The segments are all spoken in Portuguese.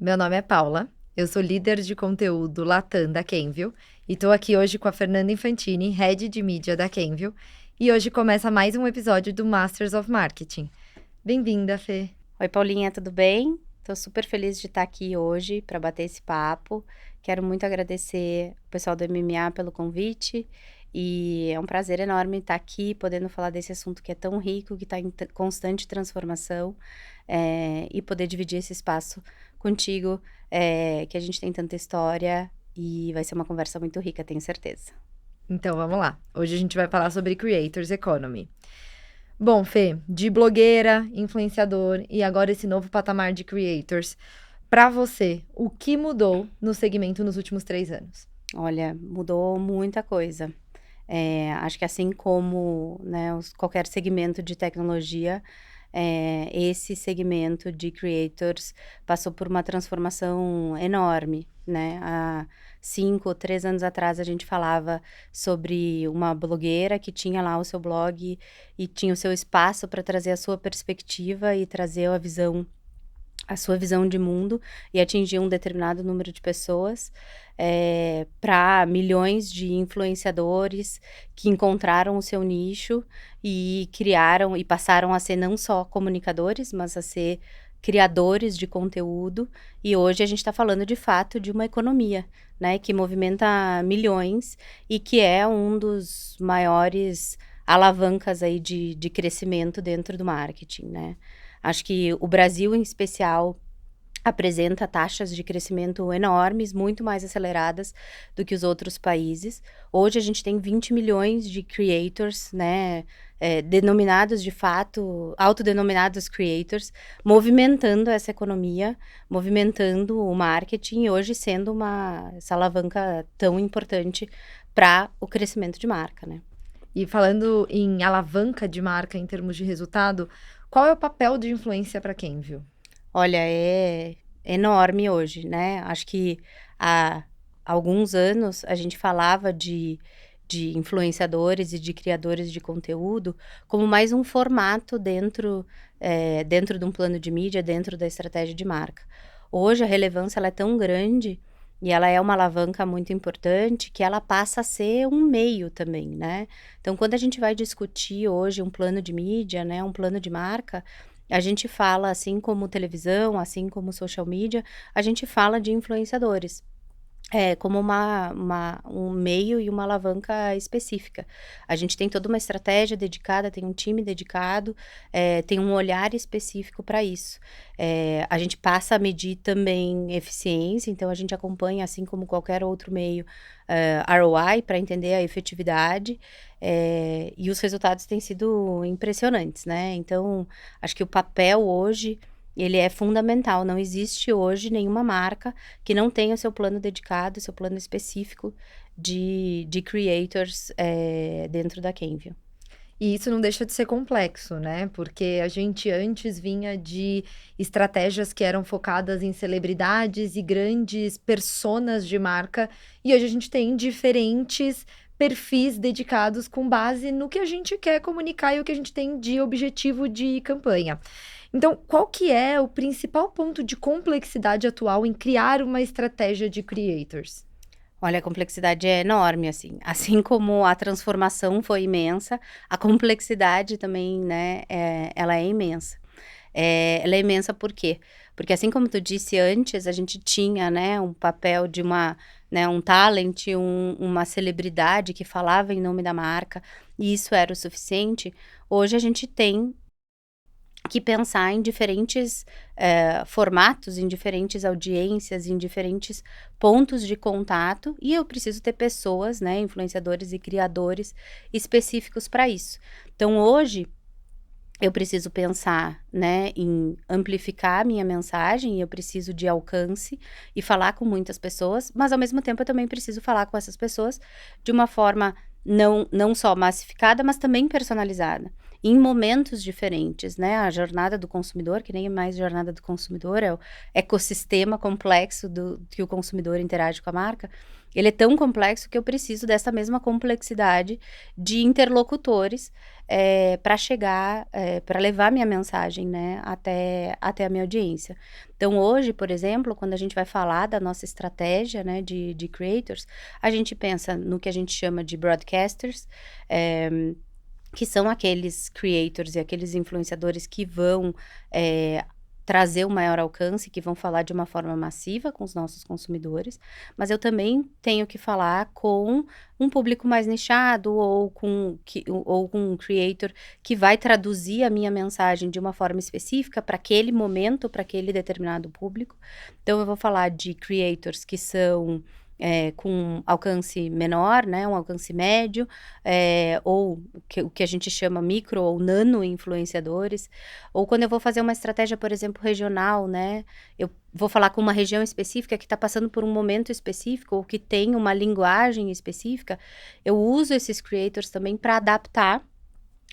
Meu nome é Paula, eu sou líder de conteúdo Latam da Kenvue e estou aqui hoje com a Fernanda Infantini, Head de Mídia da Kenvue, e hoje começa mais um episódio do Masters of Marketing. Bem-vinda, Fê. Oi, Paulinha, tudo bem? Tô super feliz de estar aqui hoje para bater esse papo. Quero muito agradecer o pessoal do MMA pelo convite e é um prazer enorme estar aqui podendo falar desse assunto que é tão rico, que está em constante transformação, e poder dividir esse espaço contigo, que a gente tem tanta história e vai ser uma conversa muito rica, tenho certeza. Então vamos lá, hoje a gente vai falar sobre Creators Economy. Bom, Fê, de blogueira, influenciador e agora esse novo patamar de creators, para você, o que mudou no segmento nos últimos 3 anos? Olha, mudou muita coisa. Acho que assim como, né, qualquer segmento de tecnologia, esse segmento de creators passou por uma transformação enorme, né? Há 5 ou 3 anos atrás a gente falava sobre uma blogueira que tinha lá o seu blog e tinha o seu espaço para trazer a sua perspectiva e trazer a sua visão de mundo e atingir um determinado número de pessoas, para milhões de influenciadores que encontraram o seu nicho e criaram e passaram a ser não só comunicadores, mas a ser criadores de conteúdo. E hoje a gente está falando de fato de uma economia, né, que movimenta milhões e que é um dos maiores alavancas aí de crescimento dentro do marketing, né. Acho que o Brasil, em especial, apresenta taxas de crescimento enormes, muito mais aceleradas do que os outros países. Hoje a gente tem 20 milhões de creators, né, denominados de fato, autodenominados creators, movimentando essa economia, movimentando o marketing e hoje sendo essa alavanca tão importante para o crescimento de marca, né. E falando em alavanca de marca em termos de resultado, qual é o papel de influência para Kenvue? Olha, é enorme hoje, né. Acho que há alguns anos a gente falava de influenciadores e de criadores de conteúdo como mais um formato dentro de um plano de mídia, dentro da estratégia de marca. Hoje a relevância ela é tão grande e ela é uma alavanca muito importante que ela passa a ser um meio também, né. Então quando a gente vai discutir hoje um plano de mídia, né, um plano de marca, a gente fala, assim como televisão, assim como social media, a gente fala de influenciadores. Como um meio e uma alavanca específica. A gente tem toda uma estratégia dedicada, tem um time dedicado, tem um olhar específico para isso. A gente passa a medir também eficiência, então a gente acompanha, assim como qualquer outro meio, ROI para entender a efetividade, e os resultados têm sido impressionantes, né. Então, acho que o papel hoje, ele é fundamental, não existe hoje nenhuma marca que não tenha o seu plano dedicado, seu plano específico de creators, dentro da Kenvue. E isso não deixa de ser complexo, né? Porque a gente antes vinha de estratégias que eram focadas em celebridades e grandes personas de marca, e hoje a gente tem diferentes perfis dedicados com base no que a gente quer comunicar e o que a gente tem de objetivo de campanha. Então, qual que é o principal ponto de complexidade atual em criar uma estratégia de creators? Olha, a complexidade é enorme, assim. Assim como a transformação foi imensa, a complexidade também, né, ela é imensa. Ela é imensa por quê? Porque assim como tu disse antes, a gente tinha, né, um papel de um talent, uma celebridade que falava em nome da marca, e isso era o suficiente. Hoje a gente tem que pensar em diferentes, formatos, em diferentes audiências, em diferentes pontos de contato, e eu preciso ter pessoas, né, influenciadores e criadores específicos para isso. Então hoje, eu preciso pensar, né, em amplificar a minha mensagem, eu preciso de alcance e falar com muitas pessoas, mas ao mesmo tempo eu também preciso falar com essas pessoas de uma forma não só massificada, mas também personalizada, em momentos diferentes, né. A jornada do consumidor, que nem é mais jornada do consumidor, é o ecossistema complexo que o consumidor interage com a marca, Ele é tão complexo que eu preciso dessa mesma complexidade de interlocutores, para chegar, para levar minha mensagem, né, até a minha audiência. Então hoje, por exemplo, quando a gente vai falar da nossa estratégia, né, de creators, a gente pensa no que a gente chama de broadcasters, eh, que são aqueles creators e aqueles influenciadores que vão, eh, trazer um maior alcance, que vão falar de uma forma massiva com os nossos consumidores, mas eu também tenho que falar com um público mais nichado ou com um creator que vai traduzir a minha mensagem de uma forma específica para aquele momento, para aquele determinado público. Então eu vou falar de creators que são, com alcance menor, né, um alcance médio, ou o que a gente chama micro ou nano influenciadores, ou quando eu vou fazer uma estratégia, por exemplo, regional, né, eu vou falar com uma região específica que está passando por um momento específico ou que tem uma linguagem específica, eu uso esses creators também para adaptar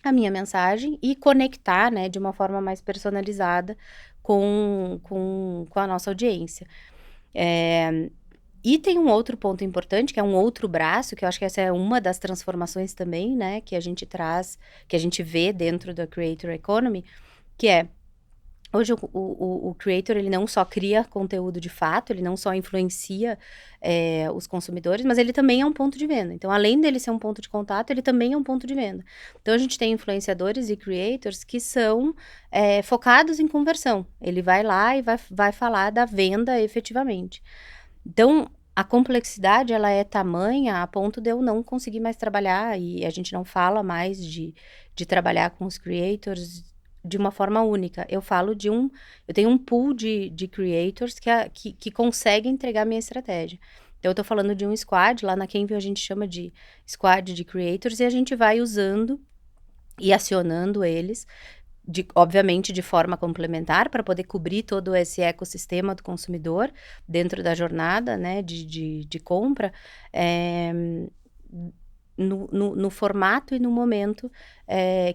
a minha mensagem e conectar, né, de uma forma mais personalizada com a nossa audiência. Eh, e tem um outro ponto importante, que é um outro braço, que eu acho que essa é uma das transformações também, né, que a gente traz, que a gente vê dentro da creator economy, que é, hoje o creator, ele não só cria conteúdo de fato, ele não só influencia, os consumidores, mas ele também é um ponto de venda. Então, além dele ser um ponto de contato, ele também é um ponto de venda. Então, a gente tem influenciadores e creators que são, focados em conversão. Ele vai lá e vai falar da venda efetivamente. Então, a complexidade, ela é tamanha a ponto de eu não conseguir mais trabalhar, e a gente não fala mais de trabalhar com os creators de uma forma única. Eu tenho um pool de creators que consegue entregar a minha estratégia. Então, eu tô falando de um squad, lá na Kenvue a gente chama de squad de creators, e a gente vai usando e acionando eles obviamente, de forma complementar, para poder cobrir todo esse ecossistema do consumidor dentro da jornada, né, de compra, no formato e no momento,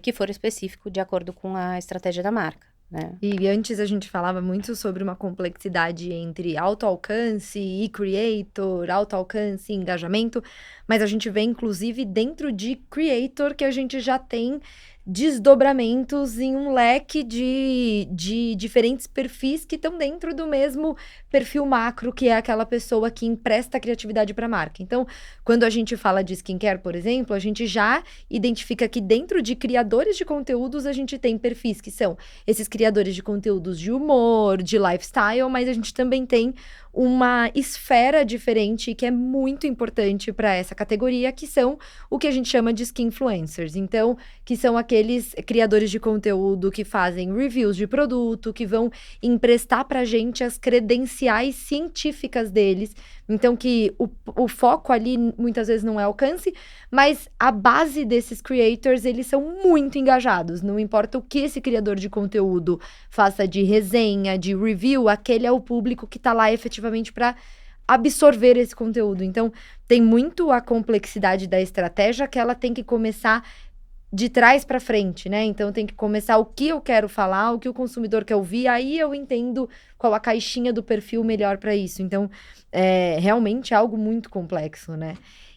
que for específico, de acordo com a estratégia da marca, né. E antes a gente falava muito sobre uma complexidade entre alto alcance e creator, alto alcance e engajamento, mas a gente vê inclusive dentro de creator que a gente já tem desdobramentos em um leque de diferentes perfis que estão dentro do mesmo perfil macro, que é aquela pessoa que empresta criatividade para a marca. Então, quando a gente fala de skincare, por exemplo, a gente já identifica que dentro de criadores de conteúdos a gente tem perfis que são esses criadores de conteúdos de humor, de lifestyle, mas a gente também tem uma esfera diferente que é muito importante para essa categoria, que são o que a gente chama de skin influencers. Então, que são aqueles criadores de conteúdo que fazem reviews de produto, que vão emprestar pra gente as credenciais científicas deles. Então, que o foco ali muitas vezes não é alcance, mas a base desses creators, eles são muito engajados. Não importa o que esse criador de conteúdo faça de resenha, de review, aquele é o público que tá lá efetivamente para absorver esse conteúdo. Então, tem muito a complexidade da estratégia que ela tem que começar de trás para frente, né? Então, tem que começar o que eu quero falar, o que o consumidor quer ouvir, aí eu entendo qual a caixinha do perfil melhor para isso. Então, realmente é algo muito complexo, né?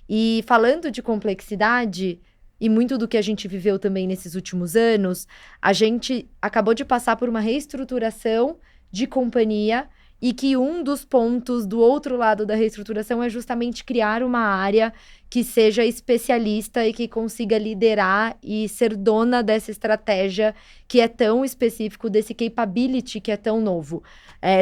E falando de complexidade, e muito do que a gente viveu também nesses últimos anos, a gente acabou de passar por uma reestruturação de companhia e que um dos pontos do outro lado da reestruturação é justamente criar uma área que seja especialista e que consiga liderar e ser dona dessa estratégia que é tão específico, desse capability que é tão novo.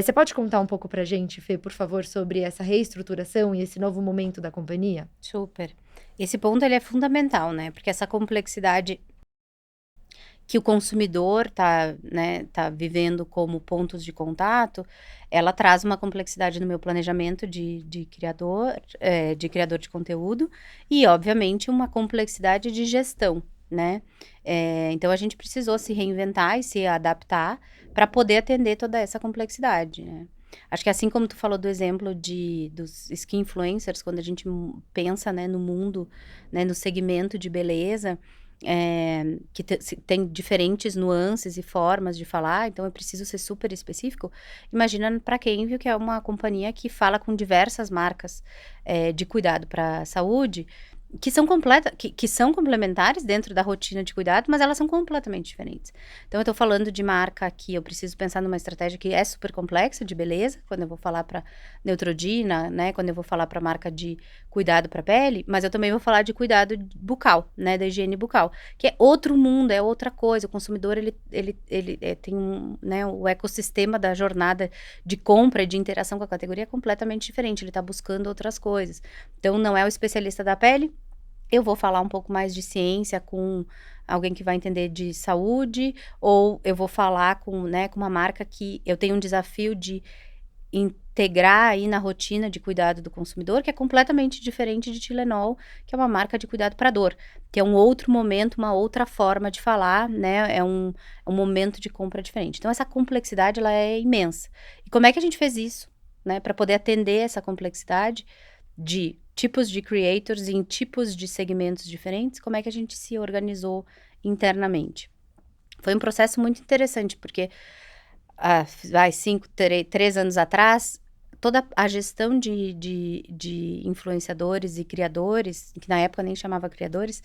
Você pode contar um pouco pra gente, Fê, por favor, sobre essa reestruturação e esse novo momento da companhia? Super. Esse ponto, ele é fundamental, né, porque essa complexidade que o consumidor tá vivendo como pontos de contato, ela traz uma complexidade no meu planejamento de criador, de criador de conteúdo e, obviamente, uma complexidade de gestão, né. Então a gente precisou se reinventar e se adaptar para poder atender toda essa complexidade, né. Acho que assim como tu falou do exemplo dos skin influencers, quando a gente pensa, né, no mundo, né, no segmento de beleza, tem diferentes nuances e formas de falar, então eu preciso ser super específico. Imagina para Kenvue, que é uma companhia que fala com diversas marcas de cuidado para a saúde, que são complementares dentro da rotina de cuidado, mas elas são completamente diferentes. Então, eu estou falando de marca que eu preciso pensar numa estratégia que é super complexa de beleza, quando eu vou falar para Neutrogena, né? Quando eu vou falar para marca de cuidado para pele, mas eu também vou falar de cuidado bucal, né? Da higiene bucal, que é outro mundo, é outra coisa. O consumidor, ele tem né, o ecossistema da jornada de compra e de interação com a categoria é completamente diferente. Ele está buscando outras coisas. Então, não é o especialista da pele. Eu vou falar um pouco mais de ciência com alguém que vai entender de saúde, ou eu vou falar né, com uma marca que eu tenho um desafio de integrar aí na rotina de cuidado do consumidor, que é completamente diferente de Tilenol, que é uma marca de cuidado para dor, que é um outro momento, uma outra forma de falar, né? É um momento de compra diferente. Então, essa complexidade, ela é imensa. E como é que a gente fez isso, né? Para poder atender essa complexidade de tipos de creators em tipos de segmentos diferentes, como é que a gente se organizou internamente? Foi um processo muito interessante, porque três anos atrás, toda a gestão de influenciadores e criadores, que na época nem chamava criadores,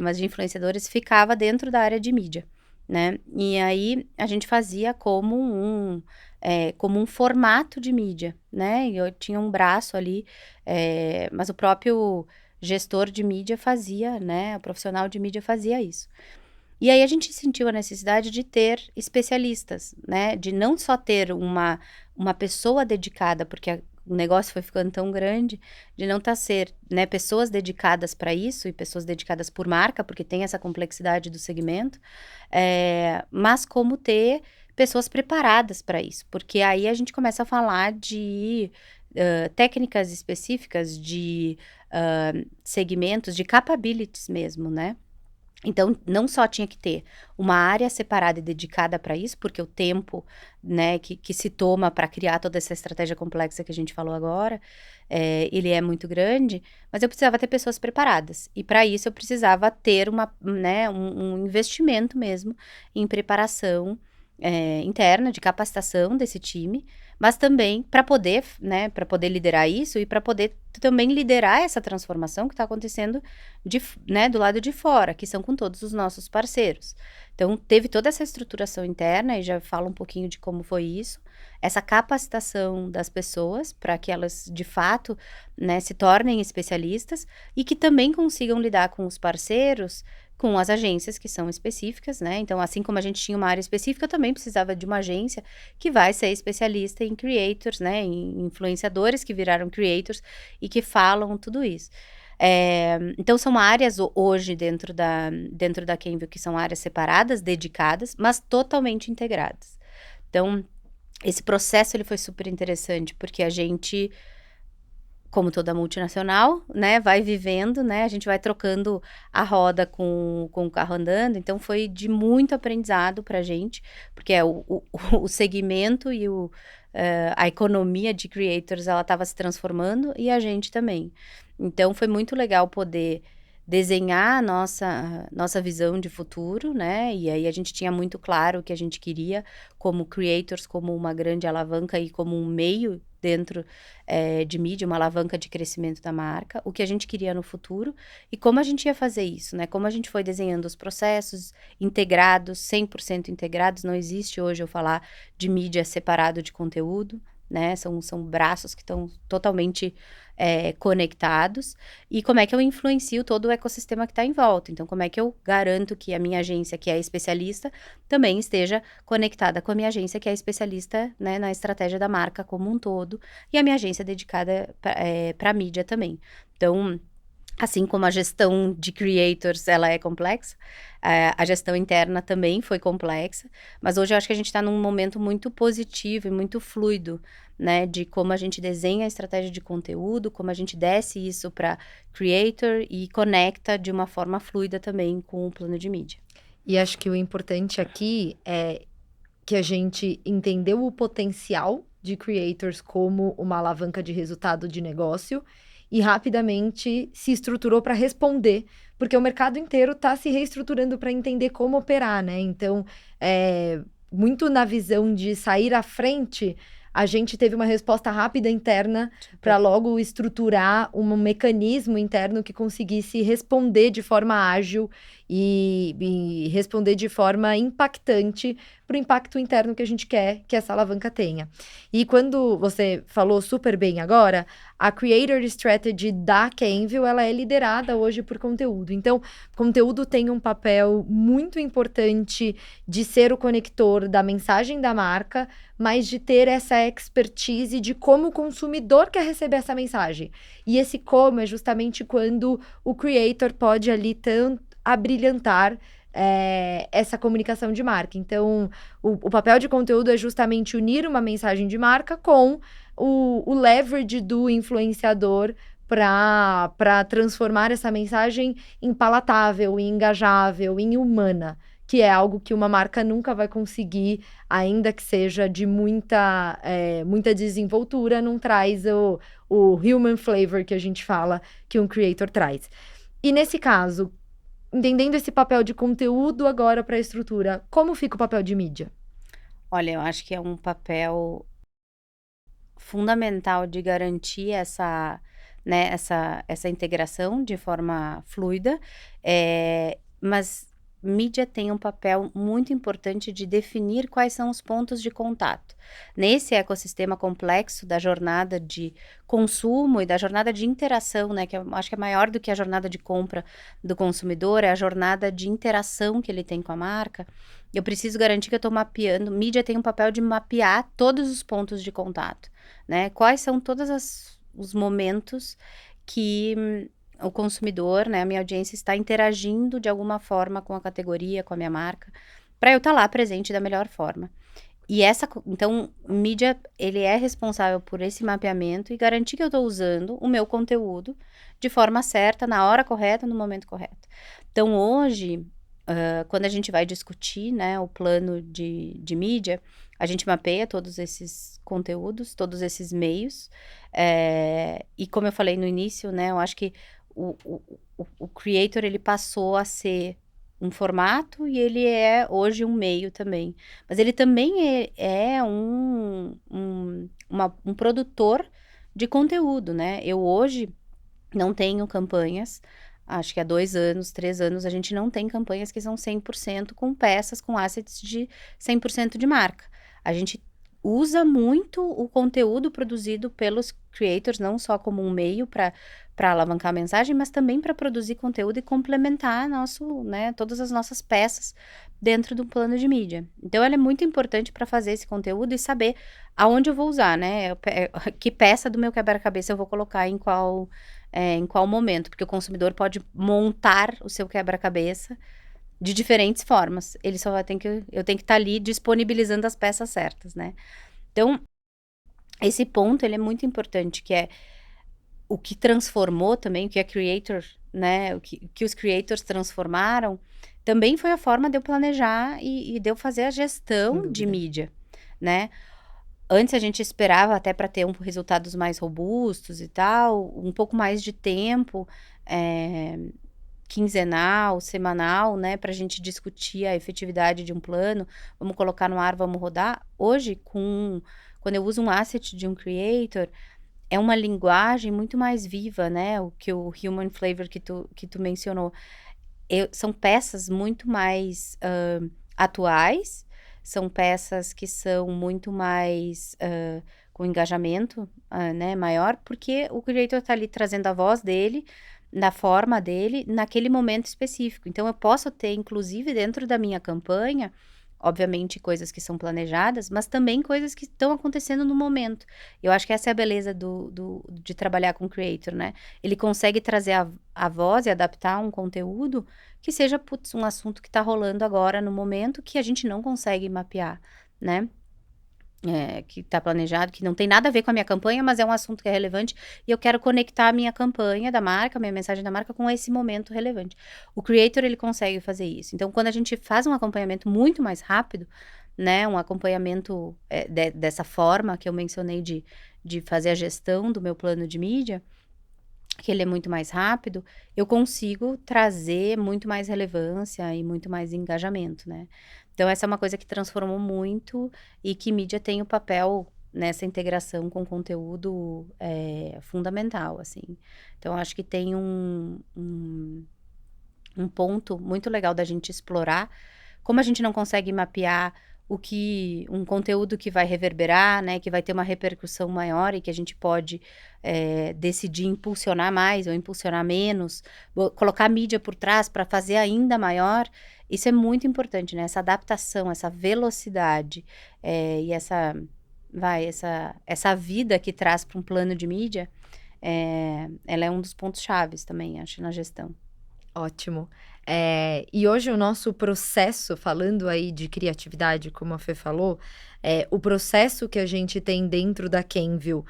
mas de influenciadores, ficava dentro da área de mídia, né? E aí a gente fazia como um formato de mídia, né? E eu tinha um braço ali, mas o próprio gestor de mídia fazia, né? O profissional de mídia fazia isso. E aí a gente sentiu a necessidade de ter especialistas, né? De não só ter uma pessoa dedicada, porque o negócio foi ficando tão grande, de não ser, né, pessoas dedicadas para isso e pessoas dedicadas por marca, porque tem essa complexidade do segmento, mas como ter pessoas preparadas para isso, porque aí a gente começa a falar de técnicas específicas, de segmentos, de capabilities mesmo, né? Então, não só tinha que ter uma área separada e dedicada para isso, porque o tempo, né, que se toma para criar toda essa estratégia complexa que a gente falou agora, ele é muito grande, mas eu precisava ter pessoas preparadas. E para isso eu precisava ter né, um investimento mesmo em preparação interna, de capacitação desse time, mas também para poder, né, para poder liderar isso e para poder também liderar essa transformação que está acontecendo né, do lado de fora, que são com todos os nossos parceiros. Então, teve toda essa estruturação interna, e já falo um pouquinho de como foi isso, essa capacitação das pessoas para que elas, de fato, né, se tornem especialistas e que também consigam lidar com os parceiros, com as agências que são específicas, né? Então, assim como a gente tinha uma área específica, eu também precisava de uma agência que vai ser especialista em creators, né? Em influenciadores que viraram creators e que falam tudo isso. Então, são áreas hoje dentro da Kenvue que são áreas separadas, dedicadas, mas totalmente integradas. Então, esse processo ele foi super interessante, porque a gente, como toda multinacional, né, vai vivendo, né, a gente vai trocando a roda com o carro andando, então foi de muito aprendizado pra gente, porque o segmento e a economia de creators, ela estava se transformando e a gente também. Então foi muito legal poder desenhar a nossa visão de futuro, né, e aí a gente tinha muito claro o que a gente queria como creators, como uma grande alavanca e como um meio dentro de mídia, uma alavanca de crescimento da marca, o que a gente queria no futuro e como a gente ia fazer isso, né? Como a gente foi desenhando os processos integrados, 100% integrados, não existe hoje eu falar de mídia separado de conteúdo, né? São braços que estão totalmente conectados. E como é que eu influencio todo o ecossistema que está em volta? Então, como é que eu garanto que a minha agência, que é especialista, também esteja conectada com a minha agência, que é especialista, né, na estratégia da marca como um todo, e a minha agência dedicada para mídia também. Então, assim como a gestão de creators, ela é complexa, a gestão interna também foi complexa, mas hoje eu acho que a gente está num momento muito positivo e muito fluido, né, de como a gente desenha a estratégia de conteúdo, como a gente desce isso para creator e conecta de uma forma fluida também com o plano de mídia. E acho que o importante aqui é que a gente entendeu o potencial de creators como uma alavanca de resultado de negócio e rapidamente se estruturou para responder porque o mercado inteiro está se reestruturando para entender como operar, né? Então, muito na visão de sair à frente, a gente teve uma resposta rápida interna para Super. logo estruturar um mecanismo interno que conseguisse responder de forma ágil e responder de forma impactante para o impacto interno que a gente quer que essa alavanca tenha. E quando você falou super bem agora, a Creator Strategy da Kenvue, ela é liderada hoje por conteúdo. Então, conteúdo tem um papel muito importante de ser o conector da mensagem da marca, mas de ter essa expertise de como o consumidor quer receber essa mensagem. E esse como é justamente quando o creator pode ali tanto abrilhantar essa comunicação de marca. Então, o papel de conteúdo é justamente unir uma mensagem de marca com o leverage do influenciador para transformar essa mensagem em palatável, em engajável, em humana, que é algo que uma marca nunca vai conseguir, ainda que seja de muita desenvoltura, não traz o human flavor que a gente fala que um creator traz. E nesse caso, entendendo esse papel de conteúdo agora para a estrutura, como fica o papel de mídia? Olha, eu acho que é um papel fundamental de garantir essa, né, essa integração de forma fluida, mas mídia tem um papel muito importante de definir quais são os pontos de contato. Nesse ecossistema complexo da jornada de consumo e da jornada de interação, né, que eu acho que é maior do que a jornada de compra do consumidor, é a jornada de interação que ele tem com a marca. Eu preciso garantir que eu estou mapeando. Mídia tem um papel de mapear todos os pontos de contato, né? Quais são todos os momentos que o consumidor, né, a minha audiência está interagindo de alguma forma com a categoria, com a minha marca, para eu estar lá presente da melhor forma. E então, mídia, ele é responsável por esse mapeamento e garantir que eu estou usando o meu conteúdo de forma certa, na hora correta, no momento correto. Então, hoje, quando a gente vai discutir, né, o plano de mídia, a gente mapeia todos esses conteúdos, todos esses meios, e como eu falei no início, né, eu acho que o creator, ele passou a ser um formato e ele é hoje um meio também. Mas ele também é um produtor de conteúdo, né? Eu hoje não tenho campanhas, acho que há 2 anos, 3 anos, a gente não tem campanhas que são 100% com peças, com assets de 100% de marca. A gente usa muito o conteúdo produzido pelos creators, não só como um meio para alavancar a mensagem, mas também para produzir conteúdo e complementar né, todas as nossas peças dentro do plano de mídia. Então, ela é muito importante para fazer esse conteúdo e saber aonde eu vou usar, né? Que peça do meu quebra-cabeça eu vou colocar em qual momento, porque o consumidor pode montar o seu quebra-cabeça de diferentes formas. Ele só vai ter que eu tenho que estar ali disponibilizando as peças certas, né. Então, esse ponto ele é muito importante, que é o que transformou também, o que a creator, né, o que os creators transformaram, também foi a forma de eu planejar e de eu fazer a Sem gestão de dúvida. mídia, né. Antes a gente esperava até para ter resultados mais robustos e tal, um pouco mais de tempo, quinzenal, semanal, né, para a gente discutir a efetividade de um plano, vamos colocar no ar, vamos rodar. Hoje, quando eu uso um asset de um creator, é uma linguagem muito mais viva, né, o human flavor que tu mencionou. São peças muito mais atuais, são peças que são muito mais com engajamento né, maior, porque o creator está ali trazendo a voz dele, na forma dele, naquele momento específico. Então, eu posso ter, inclusive, dentro da minha campanha, obviamente, coisas que são planejadas, mas também coisas que estão acontecendo no momento. Eu acho que essa é a beleza de trabalhar com o creator, né? Ele consegue trazer a voz e adaptar um conteúdo que seja, putz, um assunto que está rolando agora no momento que a gente não consegue mapear, né? Que está planejado, que não tem nada a ver com a minha campanha, mas é um assunto que é relevante e eu quero conectar a minha campanha da marca, a minha mensagem da marca com esse momento relevante. O creator, ele consegue fazer isso. Então, quando a gente faz um acompanhamento muito mais rápido, né, um acompanhamento dessa forma que eu mencionei de fazer a gestão do meu plano de mídia, que ele é muito mais rápido, eu consigo trazer muito mais relevância e muito mais engajamento, né. Então essa é uma coisa que transformou muito e que mídia tem o papel nessa integração com conteúdo, fundamental, assim. Então acho que tem um ponto muito legal da gente explorar, como a gente não consegue mapear um conteúdo que vai reverberar, né, que vai ter uma repercussão maior e que a gente pode, decidir impulsionar mais ou impulsionar menos, colocar a mídia por trás para fazer ainda maior, isso é muito importante, né, essa adaptação, essa velocidade, e essa vida que traz para um plano de mídia, ela é um dos pontos chaves também, acho, na gestão. Ótimo. E hoje o nosso processo, falando aí de criatividade, como a Fê falou, o processo que a gente tem dentro da Kenvue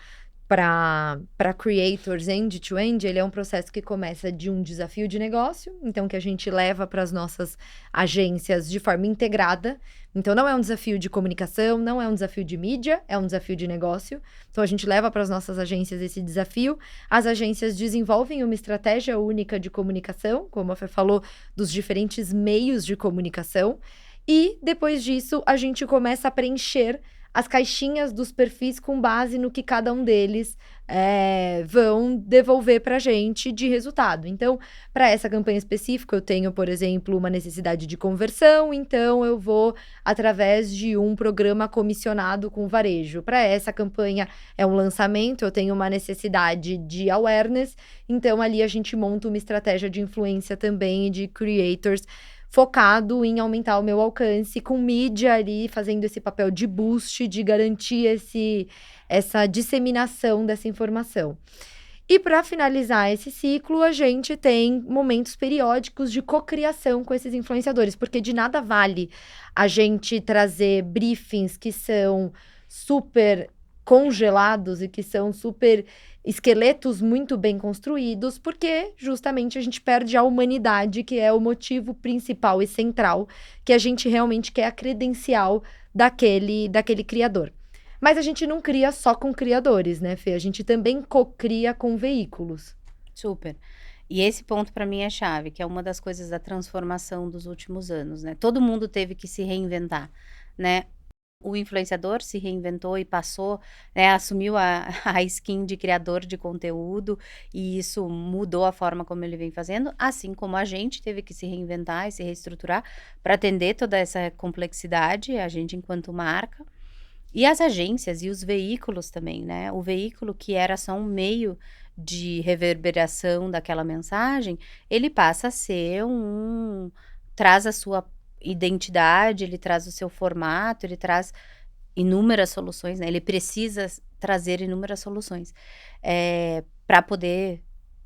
para creators end-to-end, ele é um processo que começa de um desafio de negócio, então que a gente leva para as nossas agências de forma integrada. Então não é um desafio de comunicação, não é um desafio de mídia, é um desafio de negócio. Então a gente leva para as nossas agências esse desafio. As agências desenvolvem uma estratégia única de comunicação, como a Fê falou, dos diferentes meios de comunicação. E depois disso, a gente começa a preencher as caixinhas dos perfis com base no que cada um deles vão devolver para a gente de resultado. Então, para essa campanha específica, eu tenho, por exemplo, uma necessidade de conversão, então eu vou através de um programa comissionado com varejo. Para essa campanha é um lançamento, eu tenho uma necessidade de awareness, então ali a gente monta uma estratégia de influência também de creators focado em aumentar o meu alcance, com mídia ali fazendo esse papel de boost, de garantir essa disseminação dessa informação. E para finalizar esse ciclo, a gente tem momentos periódicos de cocriação com esses influenciadores, porque de nada vale a gente trazer briefings que são super congelados e que são super esqueletos muito bem construídos, porque justamente a gente perde a humanidade, que é o motivo principal e central que a gente realmente quer a credencial daquele criador. Mas a gente não cria só com criadores, né, Fê? A gente também cocria com veículos. Super. E esse ponto para mim é chave, que é uma das coisas da transformação dos últimos anos, né. Todo mundo teve que se reinventar, né. O influenciador se reinventou e passou, né, assumiu a a skin de criador de conteúdo, e isso mudou a forma como ele vem fazendo, assim como a gente teve que se reinventar e se reestruturar para atender toda essa complexidade, a gente enquanto marca. E as agências e os veículos também, né, o veículo que era só um meio de reverberação daquela mensagem, ele passa a ser traz a sua identidade, ele traz o seu formato, ele traz inúmeras soluções, né, ele precisa trazer inúmeras soluções, pra poder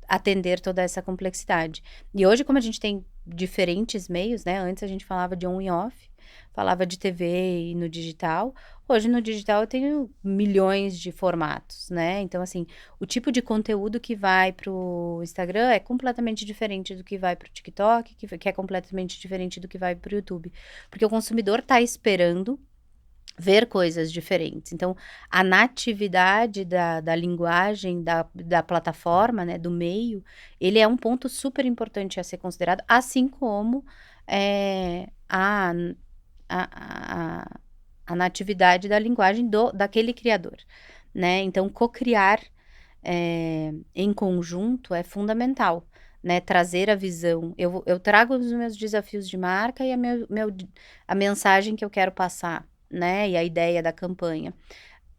atender toda essa complexidade. E hoje, como a gente tem diferentes meios, né, antes a gente falava de on e off, falava de TV e no digital, hoje no digital eu tenho milhões de formatos, né, então assim, o tipo de conteúdo que vai para o Instagram é completamente diferente do que vai para o TikTok, que é completamente diferente do que vai para o YouTube, porque o consumidor está esperando ver coisas diferentes. Então, a natividade da linguagem, da plataforma, né, do meio, ele é um ponto super importante a ser considerado, assim como, a a natividade da linguagem daquele criador, né. Então cocriar, em conjunto é fundamental, né, trazer a visão. Eu trago os meus desafios de marca e a mensagem que eu quero passar, né, e a ideia da campanha.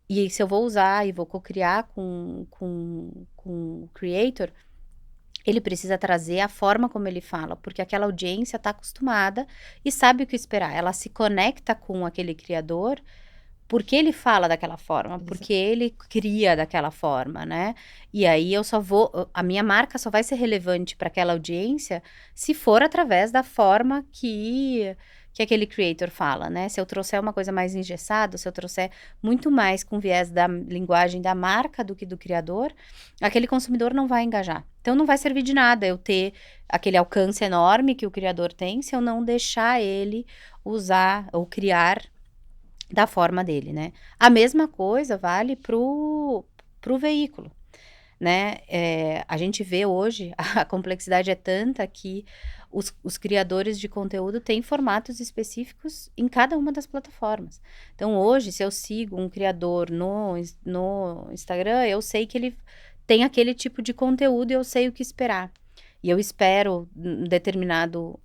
E se eu vou usar e vou cocriar com o creator, ele precisa trazer a forma como ele fala, porque aquela audiência está acostumada e sabe o que esperar. Ela se conecta com aquele criador, porque ele fala daquela forma, Exa porque ele cria daquela forma, né. E aí eu só vou a minha marca só vai ser relevante para aquela audiência, se for através da forma que aquele creator fala, né. Se eu trouxer uma coisa mais engessada, se eu trouxer muito mais com viés da linguagem da marca do que do criador, aquele consumidor não vai engajar. Então não vai servir de nada eu ter aquele alcance enorme que o criador tem, se eu não deixar ele usar ou criar da forma dele, né. A mesma coisa vale pro veículo, né? A gente vê hoje, a complexidade é tanta que os criadores de conteúdo têm formatos específicos em cada uma das plataformas. Então, hoje, se eu sigo um criador no Instagram, eu sei que ele tem aquele tipo de conteúdo e eu sei o que esperar. E eu espero determinado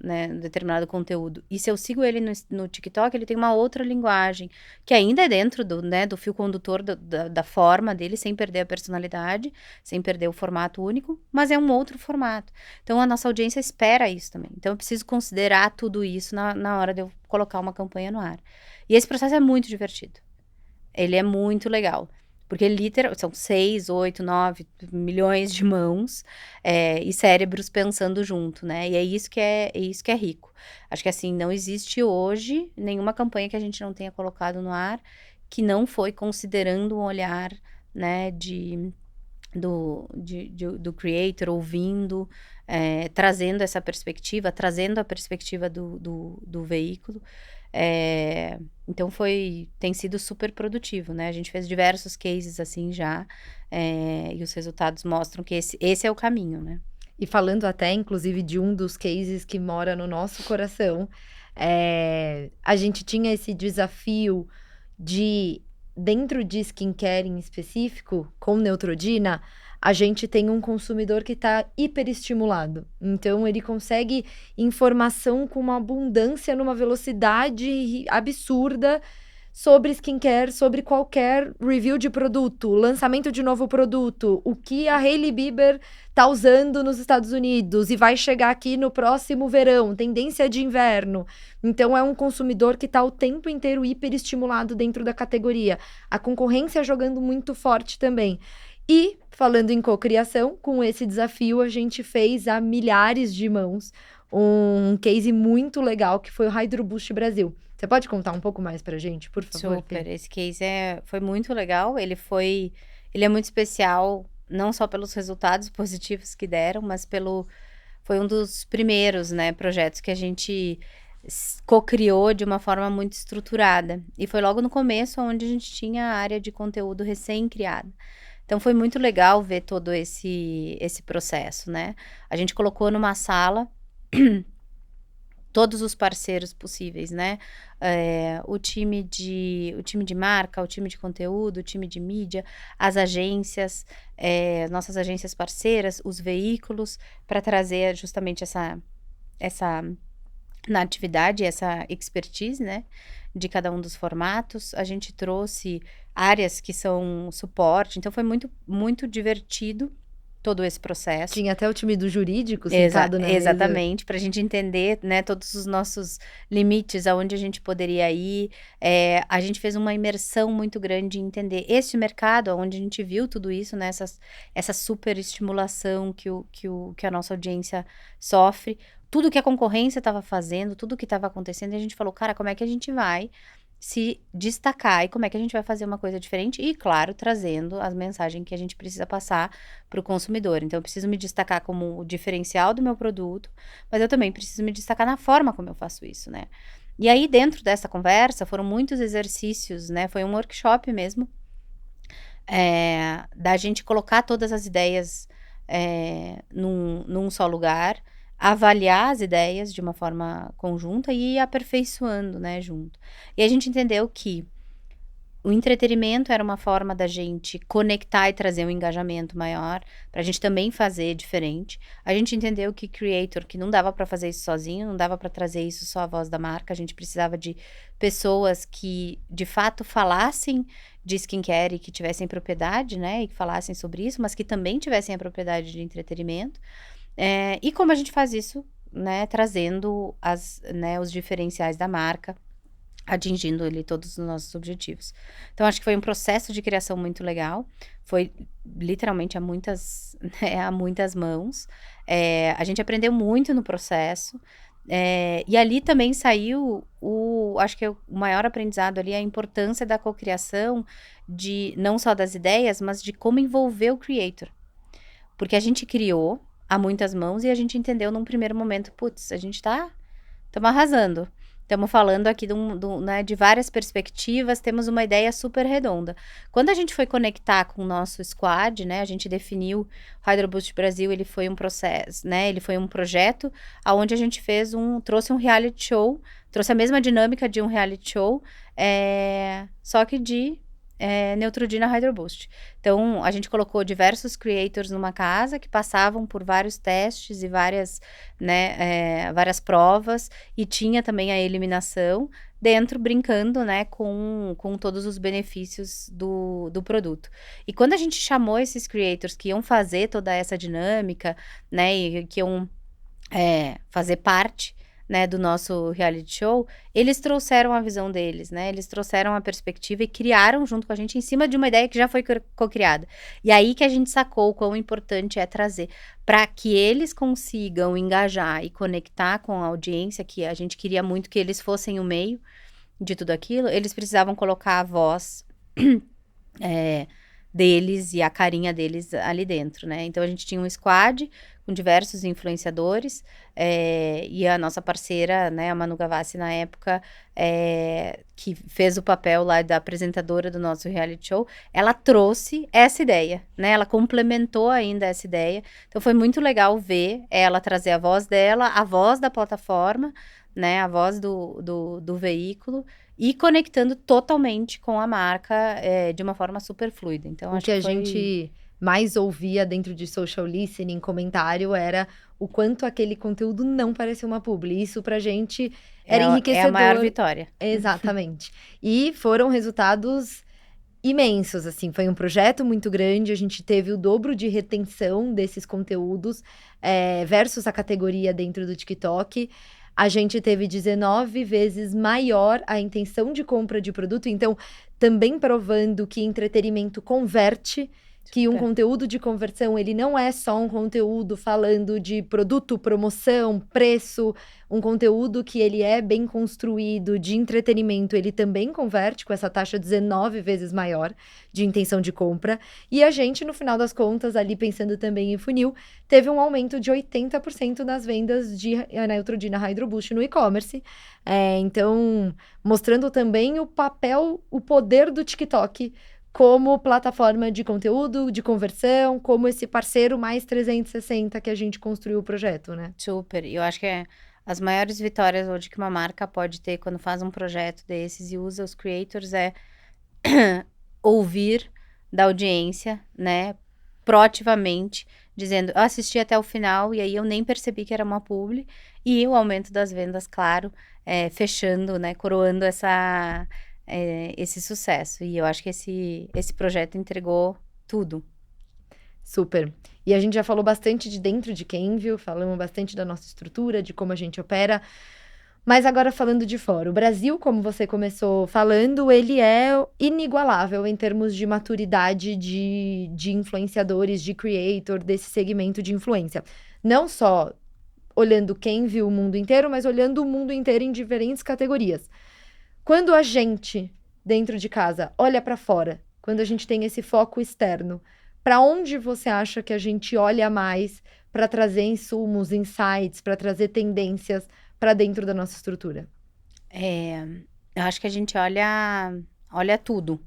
conteúdo. E se eu sigo ele no TikTok, ele tem uma outra linguagem, que ainda é dentro do fio condutor da forma dele, sem perder a personalidade, sem perder o formato único, mas é um outro formato. Então, a nossa audiência espera isso também. Então, eu preciso considerar tudo isso na hora de eu colocar uma campanha no ar. E esse processo é muito divertido. Ele é muito legal. Porque são 6, 8, 9 milhões de mãos e cérebros pensando junto, né? E é isso que é rico. Acho que assim, não existe hoje nenhuma campanha que a gente não tenha colocado no ar que não foi considerando um olhar, né, do creator, ouvindo, trazendo essa perspectiva, trazendo a perspectiva do veículo. Então tem sido super produtivo, né? A gente fez diversos cases assim já, e os resultados mostram que esse é o caminho, né? E falando até, inclusive, de um dos cases que mora no nosso coração, a gente tinha esse desafio de, dentro de skincare em específico, com Neutrogena, a gente tem um consumidor que está hiperestimulado. Então, ele consegue informação com uma abundância, numa velocidade absurda sobre skincare, sobre qualquer review de produto, lançamento de novo produto, o que a Hailey Bieber tá usando nos Estados Unidos e vai chegar aqui no próximo verão, tendência de inverno. Então, é um consumidor que tá o tempo inteiro hiperestimulado dentro da categoria. A concorrência jogando muito forte também. E, falando em cocriação, com esse desafio, a gente fez a milhares de mãos um case muito legal, que foi o Hydro Boost Brasil. Você pode contar um pouco mais pra gente, por favor, Super, Fê? esse case foi muito legal, ele é muito especial, não só pelos resultados positivos que deram, mas foi um dos primeiros, né, projetos que a gente co-criou de uma forma muito estruturada, e foi logo no começo, onde a gente tinha a área de conteúdo recém-criada. Então, foi muito legal ver todo esse processo, né? A gente colocou numa sala todos os parceiros possíveis, né? O time de marca, o time de conteúdo, o time de mídia, as agências, nossas agências parceiras, os veículos, para trazer justamente essa natividade, essa expertise, né? De cada um dos formatos. A gente trouxe áreas que são suporte, então foi muito, muito divertido todo esse processo. Tinha até o time do jurídico sentado na mesa. Exatamente, para a gente entender, né, todos os nossos limites, aonde a gente poderia ir. A gente fez uma imersão muito grande em entender este mercado, onde a gente viu tudo isso, né, essa super estimulação que a nossa audiência sofre, tudo que a concorrência estava fazendo, tudo que estava acontecendo, e a gente falou, cara, como é que a gente vai se destacar e como é que a gente vai fazer uma coisa diferente e, claro, trazendo as mensagens que a gente precisa passar para o consumidor. Então, eu preciso me destacar como o diferencial do meu produto, mas eu também preciso me destacar na forma como eu faço isso, né? E aí, dentro dessa conversa, foram muitos exercícios, né? Foi um workshop mesmo, da gente colocar todas as ideias num só lugar, avaliar as ideias de uma forma conjunta e ir aperfeiçoando, né, junto. E a gente entendeu que o entretenimento era uma forma da gente conectar e trazer um engajamento maior, pra gente também fazer diferente. A gente entendeu que creator, que não dava pra fazer isso sozinho, não dava pra trazer isso só a voz da marca, a gente precisava de pessoas que, de fato, falassem de skincare e que tivessem propriedade, né, e que falassem sobre isso, mas que também tivessem a propriedade de entretenimento. E como a gente faz isso, né, trazendo os diferenciais da marca, atingindo ali todos os nossos objetivos. Então, acho que foi um processo de criação muito legal, foi literalmente a muitas, né, a muitas mãos. A gente aprendeu muito no processo, e ali também saiu acho que o maior aprendizado ali é a importância da cocriação, não só das ideias, mas de como envolver o creator. Porque a gente criou a muitas mãos e a gente entendeu num primeiro momento, putz, a gente estamos arrasando. estamos falando aqui né, de várias perspectivas, temos uma ideia super redonda. Quando a gente foi conectar com o nosso squad, né, a gente definiu, o HydroBoost Brasil, ele foi um processo, né, ele foi um projeto onde a gente trouxe um reality show, trouxe a mesma dinâmica de um reality show, só que de Neutrogena HydroBoost. Então, a gente colocou diversos creators numa casa que passavam por vários testes e várias, né, várias provas, e tinha também a eliminação dentro, brincando, né, com todos os benefícios do produto. E quando a gente chamou esses creators que iam fazer toda essa dinâmica, né, e que iam fazer parte, né, do nosso reality show, eles trouxeram a visão deles, né, eles trouxeram a perspectiva e criaram junto com a gente em cima de uma ideia que já foi co-criada. E aí que a gente sacou o quão importante é trazer, para que eles consigam engajar e conectar com a audiência, que a gente queria muito que eles fossem o meio de tudo aquilo, eles precisavam colocar a voz deles e a carinha deles ali dentro, né? Então, a gente tinha um squad com diversos influenciadores, e a nossa parceira, né, a Manu Gavassi, na época, que fez o papel lá da apresentadora do nosso reality show, ela trouxe essa ideia, né? Ela complementou ainda essa ideia. Então, foi muito legal ver ela trazer a voz dela, a voz da plataforma, né? A voz do veículo, e conectando totalmente com a marca de uma forma super fluida. Então, O acho que que a foi... gente mais ouvia dentro de social listening, comentário, era o quanto aquele conteúdo não parecia uma publi. Isso pra gente era É a maior enriquecedor. vitória. Exatamente. E foram resultados imensos, assim, foi um projeto muito grande, a gente teve o dobro de retenção desses conteúdos, versus a categoria dentro do TikTok. A gente teve 19 vezes maior a intenção de compra de produto, então também provando que entretenimento converte, que um Super. conteúdo de conversão, ele não é só um conteúdo falando de produto, promoção, preço, um conteúdo que ele é bem construído de entretenimento, ele também converte com essa taxa 19 vezes maior de intenção de compra. E a gente, no final das contas, ali pensando também em funil, teve um aumento de 80% nas vendas de Neutrogena HydroBoost no e-commerce. Então, mostrando também o papel, o poder do TikTok como plataforma de conteúdo, de conversão, como esse parceiro mais 360 que a gente construiu o projeto, né? Super. E eu acho que as maiores vitórias hoje que uma marca pode ter quando faz um projeto desses e usa os creators ouvir da audiência, né, proativamente, dizendo, eu assisti até o final e aí eu nem percebi que era uma publi, e o aumento das vendas, claro, fechando, né, coroando esse sucesso. E eu acho que esse projeto entregou tudo. Super. E a gente já falou bastante de dentro de Kenvue, falamos bastante da nossa estrutura, de como a gente opera. Mas agora falando de fora, o Brasil, como você começou falando, ele é inigualável em termos de maturidade de influenciadores, de creator, desse segmento de influência. Não só olhando quem viu o mundo inteiro, mas olhando o mundo inteiro em diferentes categorias. Quando a gente, dentro de casa, olha para fora, quando a gente tem esse foco externo, para onde você acha que a gente olha mais para trazer insumos, insights, para trazer tendências para dentro da nossa estrutura? Eu acho que a gente olha tudo,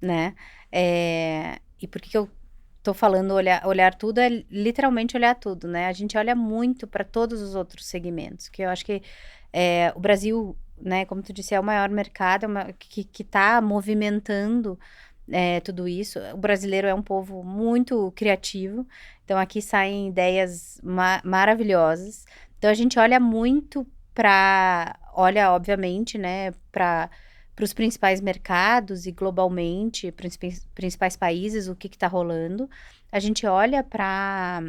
né? E por que eu tô falando olhar tudo? É literalmente olhar tudo, né? A gente olha muito para todos os outros segmentos, que eu acho que o Brasil, né, como tu disse, é o maior mercado, que tá movimentando tudo isso. O brasileiro é um povo muito criativo, então aqui saem ideias maravilhosas. Então a gente olha muito olha, obviamente, né, para os principais mercados e globalmente, principais países, o que está rolando. A gente olha para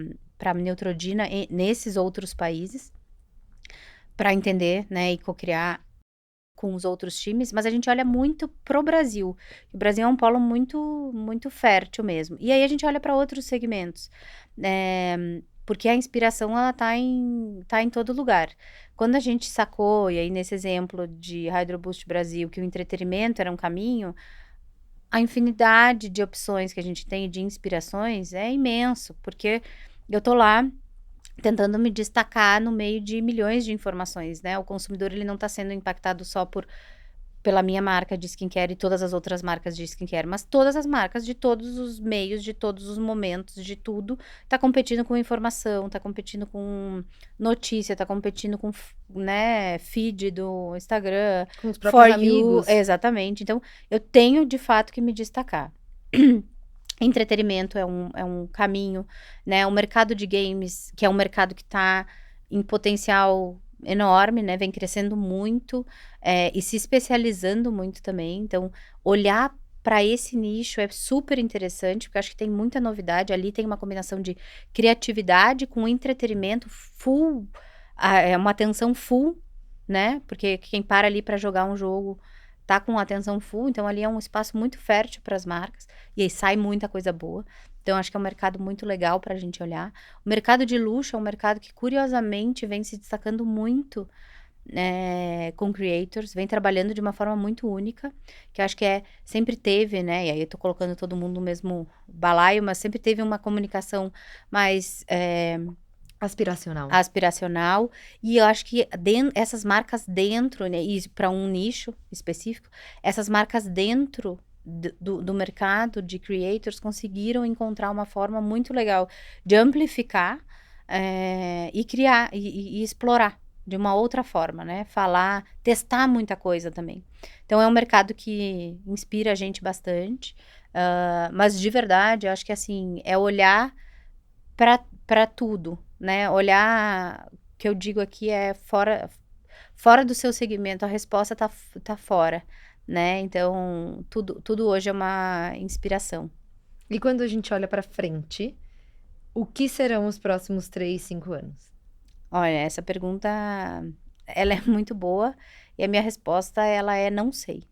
a Neutrogena nesses outros países, para entender, né, e co-criar com os outros times, mas a gente olha muito pro Brasil. O Brasil é um polo muito, muito fértil mesmo. E aí a gente olha para outros segmentos, porque a inspiração, ela tá em todo lugar. Quando a gente sacou, e aí nesse exemplo de HydroBoost Brasil, que o entretenimento era um caminho, a infinidade de opções que a gente tem de inspirações é imenso, porque eu tô lá tentando me destacar no meio de milhões de informações, né? O consumidor, ele não está sendo impactado só pela minha marca de skincare e todas as outras marcas de skincare, mas todas as marcas de todos os meios, de todos os momentos, de tudo, tá competindo com informação, tá competindo com notícia, tá competindo com, né, feed do Instagram, Com os For próprios You, amigos. exatamente. Então, eu tenho de fato que me destacar. Entretenimento é um caminho, né? O mercado de games, que é um mercado que está em potencial enorme, né? Vem crescendo muito e se especializando muito também. Então, olhar para esse nicho é super interessante, porque eu acho que tem muita novidade. Ali tem uma combinação de criatividade com entretenimento full, é uma atenção full, né? Porque quem para ali para jogar um jogo tá com atenção full, então ali é um espaço muito fértil para as marcas. E aí sai muita coisa boa. Então, acho que é um mercado muito legal para a gente olhar. O mercado de luxo é um mercado que, curiosamente, vem se destacando muito com creators, vem trabalhando de uma forma muito única, que eu acho que sempre teve, né? E aí eu tô colocando todo mundo no mesmo balaio, mas sempre teve uma comunicação mais Aspiracional. aspiracional, e eu acho que essas marcas dentro, né, e para um nicho específico, essas marcas dentro do mercado de creators conseguiram encontrar uma forma muito legal de amplificar e criar e explorar de uma outra forma, né? Falar, testar muita coisa também. Então é um mercado que inspira a gente bastante, mas de verdade, eu acho que assim, é olhar para tudo, né? Olhar, o que eu digo aqui é fora do seu segmento, a resposta tá fora, né? Então, tudo hoje é uma inspiração. E quando a gente olha para frente, o que serão os próximos 3, 5 anos? Olha, essa pergunta, ela é muito boa e a minha resposta, ela é não sei.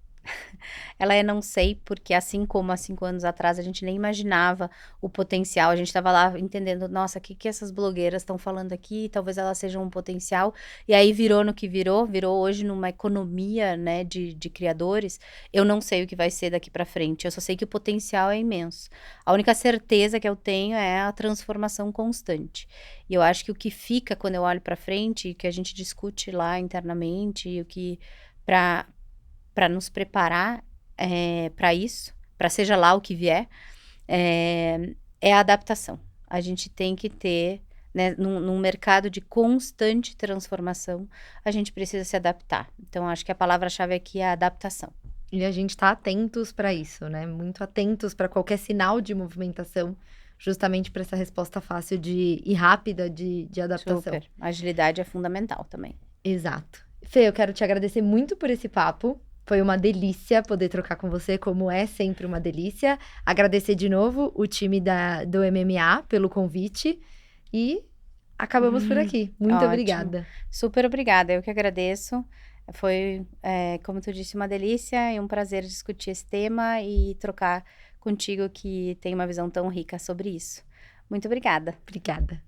Ela é não sei, porque assim como há 5 anos atrás a gente nem imaginava o potencial, a gente estava lá entendendo, nossa, o que que essas blogueiras estão falando aqui, talvez elas sejam um potencial, e aí virou no que virou hoje numa economia, né, de criadores. Eu não sei o que vai ser daqui para frente, eu só sei que o potencial é imenso. A única certeza que eu tenho é a transformação constante. E eu acho que o que fica quando eu olho para frente, que a gente discute lá internamente, e o que para nos preparar para isso, para seja lá o que vier, é a adaptação. A gente tem que ter, né, num mercado de constante transformação, a gente precisa se adaptar. Então, acho que a palavra-chave aqui é a adaptação. E a gente tá atentos para isso, né? Muito atentos para qualquer sinal de movimentação, justamente para essa resposta fácil e rápida de adaptação. Super. Agilidade é fundamental também. Exato. Fê, eu quero te agradecer muito por esse papo. Foi uma delícia poder trocar com você, como é sempre uma delícia. Agradecer de novo o time do MMA pelo convite. E acabamos por aqui. Muito Ótimo. obrigada. Super obrigada, eu que agradeço. Foi, como tu disse, uma delícia e um prazer discutir esse tema e trocar contigo que tem uma visão tão rica sobre isso. Muito obrigada. Obrigada.